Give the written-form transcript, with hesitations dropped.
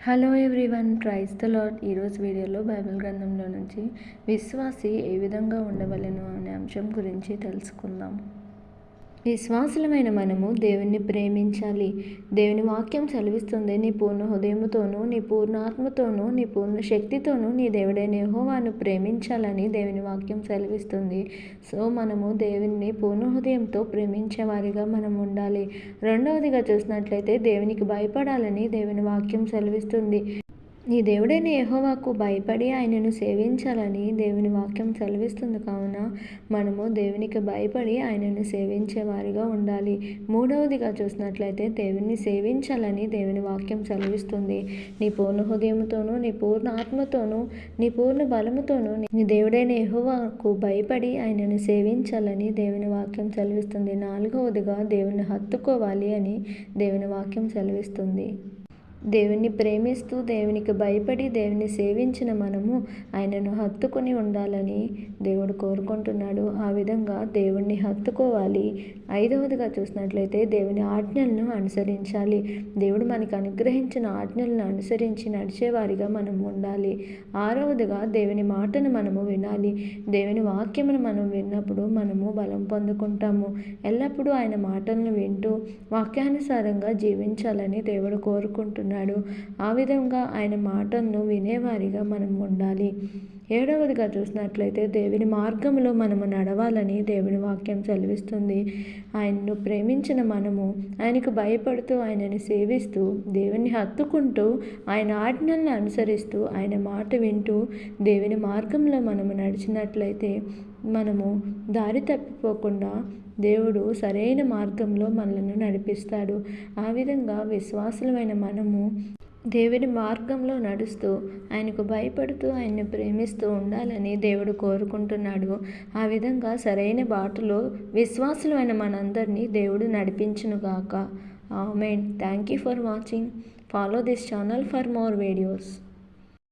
Hello everyone, praise the lord. ఈరోజు వీడియోలో Bible గ్రంథంలో నుంచి విశ్వాసి ఏ విధంగా ఉండవలెను అనే అంశం గురించి తెలుసుకుందాం. విశ్వాసులమైన మనము దేవుణ్ణి ప్రేమించాలి. దేవుని వాక్యం సెలవిస్తుంది, నీ పూర్ణ హృదయముతోనూ, నీ పూర్ణ ఆత్మతోనూ, నీ పూర్ణ శక్తితోనూ నీ దేవుడైన యెహోవాను ప్రేమించాలని దేవుని వాక్యం సెలవిస్తుంది. సో మనము దేవుణ్ణి పూర్ణ హృదయంతో ప్రేమించేవారిగా మనం ఉండాలి. రెండవదిగా చూసినట్లయితే దేవునికి భయపడాలని దేవుని వాక్యం సెలవిస్తుంది. నీ దేవుడైన యెహోవాకు భయపడి ఆయనను సేవించాలని దేవుని వాక్యం సెలవిస్తుంది. కావున మనము దేవునికి భయపడి ఆయనను సేవించేవారిగా ఉండాలి. మూడవదిగా చూసినట్లయితే దేవుని సేవించాలని దేవుని వాక్యం సెలవిస్తుంది. నీ పూర్ణ హృదయంతోనూ, నీ పూర్ణ ఆత్మతోనూ, నీ పూర్ణ బలముతోనూ నీ దేవుడైన యెహోవాకు భయపడి ఆయనను సేవించాలని దేవుని వాక్యం సెలవిస్తుంది. నాలుగవదిగా దేవుని హత్తుకోవాలి అని దేవుని వాక్యం సెలవిస్తుంది. దేవుణ్ణి ప్రేమిస్తూ దేవునికి భయపడి దేవుని సేవించిన మనము ఆయనను హత్తుకొని ఉండాలని దేవుడు కోరుకుంటున్నాడు. ఆ విధంగా దేవుణ్ణి హత్తుకోవాలి. ఐదవదిగా చూసినట్లయితే దేవుని ఆజ్ఞలను అనుసరించాలి. దేవుడు మనకు అనుగ్రహించిన ఆజ్ఞలను అనుసరించి నడిచేవారిగా మనం ఉండాలి. ఆరవదిగా దేవుని మాటను మనము వినాలి. దేవుని వాక్యమును మనం విన్నప్పుడు మనము బలం పొందుకుంటాము. ఎల్లప్పుడూ ఆయన మాటలను వింటూ వాక్యానుసారంగా జీవించాలని దేవుడు కోరుకుంటున్నాడు. ఆ విధంగా ఆయన మాటలను వినేవారిగా మనం ఉండాలి. ఏడవదిగా చూసినట్లయితే దేవుని మార్గంలో మనము నడవాలని దేవుని వాక్యం సెలవిస్తుంది. ఆయన్ను ప్రేమించిన మనము ఆయనకు భయపడుతూ ఆయనని సేవిస్తూ దేవుని హత్తుకుంటూ ఆయన ఆజ్ఞలను అనుసరిస్తూ ఆయన మాట వింటూ దేవుని మార్గంలో మనము నడిచినట్లయితే మనము దారి తప్పిపోకుండా దేవుడు సరైన మార్గంలో మనల్ని నడిపిస్తాడు. ఆ విధంగా విశ్వాసులమైన మనము దేవుని మార్గంలో నడుస్తూ ఆయనకు భయపడుతూ ఆయన్ని ప్రేమిస్తూ ఉండాలని దేవుడు కోరుకుంటున్నాడు. ఆ విధంగా సరైన బాటలో విశ్వాసులమైన మనందరినీ దేవుడు నడిపించునుగాక. Amen. Thank you for watching. Follow this channel for more videos.